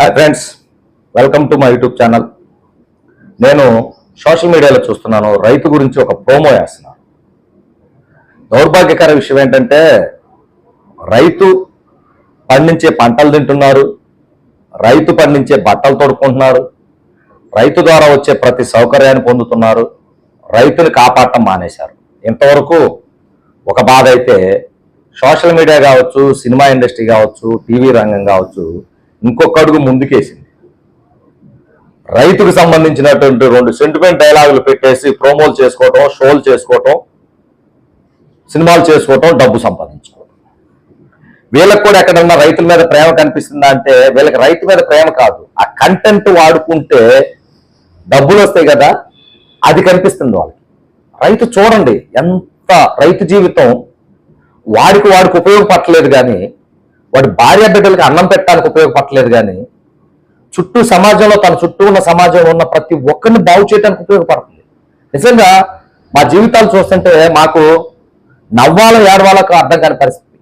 Hi friends, welcome to my YouTube channel. నేను social మీడియాలో చూస్తున్నాను, రైతు గురించి ఒక ప్రోమో వేస్తున్నాను. దౌర్భాగ్యకర విషయం ఏంటంటే, రైతు పండించే పంటలు తింటున్నారు, రైతు పండించే బట్టలు తొడుక్కుంటున్నారు, రైతు ద్వారా వచ్చే ప్రతి సౌకర్యాన్ని పొందుతున్నారు, రైతుని కాపాడటం మానేశారు. ఇంతవరకు ఒక బాధ అయితే, సోషల్ మీడియా కావచ్చు, సినిమా ఇండస్ట్రీ కావచ్చు, టీవీ రంగం కావచ్చు, ఇంకొక అడుగు ముందుకేసింది. రైతుకు సంబంధించినటువంటి 2 సెంటిమెంట్ డైలాగులు పెట్టేసి ప్రోమోలు చేసుకోవటం, షోలు చేసుకోవటం, సినిమాలు చేసుకోవటం, డబ్బు సంపాదించుకోవటం. వీళ్ళకి కూడా ఎక్కడన్నా రైతుల మీద ప్రేమ కనిపిస్తుందా అంటే, వీళ్ళకి రైతు మీద ప్రేమ కాదు, ఆ కంటెంట్ వాడుకుంటే డబ్బులు వస్తాయి కదా, అది కనిపిస్తుంది వాళ్ళకి. రైతు చూడండి, ఎంత రైతు జీవితం వాడికి ఉపయోగపడలేదు కానీ, వాడి భార్య బిడ్డలకి అన్నం పెట్టడానికి ఉపయోగపడలేదు కానీ, చుట్టూ సమాజంలో తన చుట్టూ ఉన్న సమాజంలో ఉన్న ప్రతి ఒక్కరిని బాగు చేయడానికి ఉపయోగపడుతుంది. నిజంగా మా జీవితాలు చూస్తుంటే మాకు నవ్వాలో ఏడవాలో అర్థం కాని పరిస్థితి.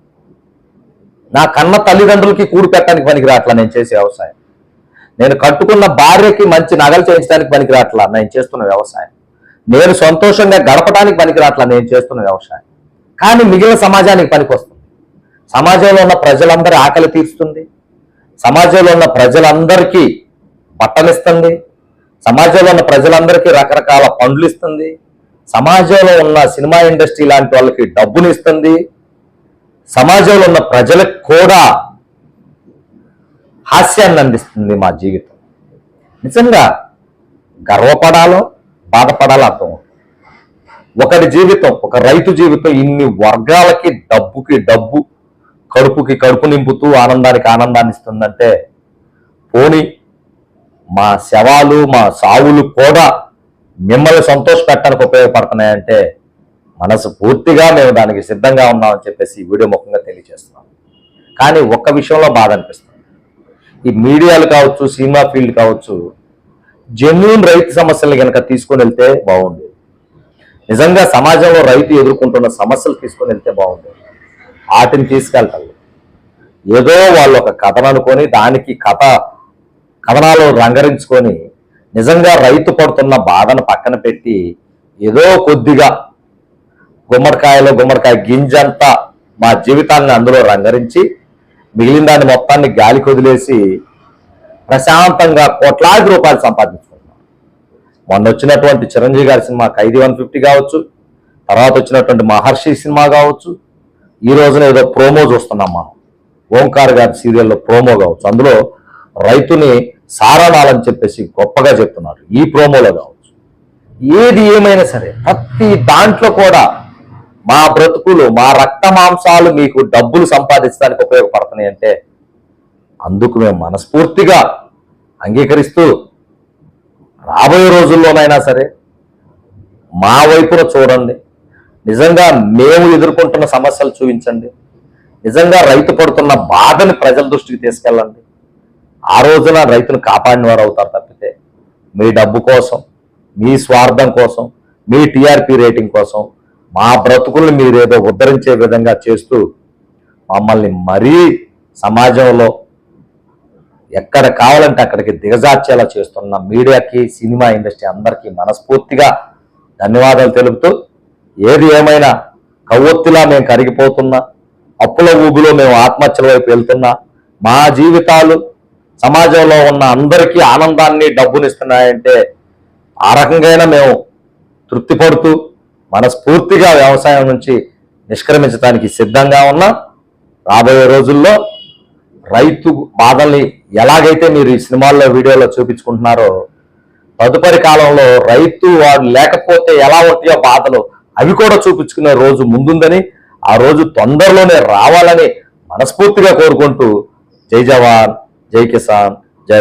నా కన్న తల్లిదండ్రులకి కూడు పెట్టడానికి పనికిరాట్లా నేను చేసే వ్యవసాయం. నేను కట్టుకున్న భార్యకి మంచి నగలు చేయించడానికి పనికిరాట్లా నేను చేస్తున్న వ్యవసాయం. నేను సంతోషంగా గడపడానికి పనికిరాట్లా నేను చేస్తున్న వ్యవసాయం. కానీ మిగిలిన సమాజానికి పనికొస్తుంది. సమాజంలో ఉన్న ప్రజలందరి ఆకలి తీరుస్తుంది, సమాజంలో ఉన్న ప్రజలందరికీ బట్టలిస్తుంది, సమాజంలో ఉన్న ప్రజలందరికీ రకరకాల పండ్లు ఇస్తుంది, సమాజంలో ఉన్న సినిమా ఇండస్ట్రీ లాంటి వాళ్ళకి డబ్బులు ఇస్తుంది, సమాజంలో ఉన్న ప్రజలకు కూడా హాస్యాన్ని అందిస్తుంది మా జీవితం. నిజంగా గర్వపడాలో బాధపడాలో అర్థం. ఒకరి జీవితం, ఒక రైతు జీవితం ఇన్ని వర్గాలకి డబ్బుకి డబ్బు, కడుపుకి కడుపు నింపుతూ ఆనందానికి ఆనందాన్ని ఇస్తుందంటే, పోనీ మా శవాలు, మా సావులు కూడా మిమ్మల్ని సంతోషపెట్టడానికి ఉపయోగపడుతున్నాయంటే మనసు పూర్తిగా మేము దానికి సిద్ధంగా ఉన్నామని చెప్పేసి ఈ వీడియో ముఖంగా తెలియజేస్తున్నాం. కానీ ఒక్క విషయంలో బాధ అనిపిస్తుంది. ఈ మీడియాలు కావచ్చు, సినిమా ఫీల్డ్ కావచ్చు, జెన్యూన్ రైతు సమస్యలు కనుక తీసుకొని వెళ్తే బాగుండేది. నిజంగా సమాజంలో రైతు ఎదుర్కొంటున్న సమస్యలు తీసుకొని వెళ్తే బాగుండేది. వాటిని తీసుకెళ్తారు. ఏదో వాళ్ళు ఒక కథను అనుకొని దానికి కథనాలు రంగరించుకొని నిజంగా రైతు పడుతున్న బాధను పక్కన పెట్టి ఏదో కొద్దిగా గుమ్మడికాయ గింజంతా మా జీవితాన్ని అందులో రంగరించి మిగిలిన దాన్ని మొత్తాన్ని గాలికి వదిలేసి ప్రశాంతంగా కోట్లాది రూపాయలు సంపాదించుకుంటున్నాం. మొన్న వచ్చినటువంటి చిరంజీవి గారి సినిమా ఖైదీ 150 కావచ్చు, తర్వాత వచ్చినటువంటి మహర్షి సినిమా కావచ్చు, ఈ రోజున ఏదో ప్రోమో చూస్తున్నాం మనం, ఓంకార్ గారి సీరియల్లో ప్రోమో కావచ్చు, అందులో రైతుని సారానాలని చెప్పేసి గొప్పగా చెప్తున్నారు. ఈ ప్రోమోలో కావచ్చు, ఏది ఏమైనా సరే ప్రతి దాంట్లో కూడా మా బ్రతుకులు, మా రక్త మాంసాలు మీకు డబ్బులు సంపాదించడానికి ఉపయోగపడుతున్నాయి అంటే అందుకు మేము మనస్ఫూర్తిగా అంగీకరిస్తూ, రాబోయే రోజుల్లోనైనా సరే మా వైపున చూడండి, నిజంగా మేము ఎదుర్కొంటున్న సమస్యలు చూపించండి, నిజంగా రైతు పడుతున్న బాధని ప్రజల దృష్టికి తీసుకెళ్ళండి. ఆ రోజున రైతును కాపాడిన వారు అవుతారు తప్పితే మీ డబ్బు కోసం, మీ స్వార్థం కోసం, మీ టీఆర్పీ రేటింగ్ కోసం మా బ్రతుకుల్ని మీరేదో ఉద్ధరించే విధంగా చేస్తూ మమ్మల్ని మరీ సమాజంలో ఎక్కడ కావాలంటే అక్కడికి దిగజార్చేలా చేస్తున్న మీడియాకి, సినిమా ఇండస్ట్రీ అందరికీ మనస్ఫూర్తిగా ధన్యవాదాలు తెలుపుతూ, ఏది ఏమైనా కవ్వొత్తిలా మేము కరిగిపోతున్నా, అప్పుల ఊబిలో మేము ఆత్మహత్యల వైపు వెళ్తున్నా, మా జీవితాలు సమాజంలో ఉన్న అందరికీ ఆనందాన్ని, డబ్బునిస్తున్నాయంటే ఆ రకంగా మేము తృప్తి పడుతూ మనస్ఫూర్తిగా వ్యవసాయం నుంచి నిష్క్రమించడానికి సిద్ధంగా ఉన్నా. రాబోయే రోజుల్లో రైతు బాధల్ని ఎలాగైతే మీరు ఈ సినిమాల్లో, వీడియోలో చూపించుకుంటున్నారో, తదుపరి కాలంలో రైతు వాడు లేకపోతే ఎలా ఉంటాయో బాధలు, అవి కూడా చూపించుకునే రోజు ముందుందని, ఆ రోజు తొందరలోనే రావాలని మనస్ఫూర్తిగా కోరుకుంటూ, జై జవాన్, జై కిసాన్, జై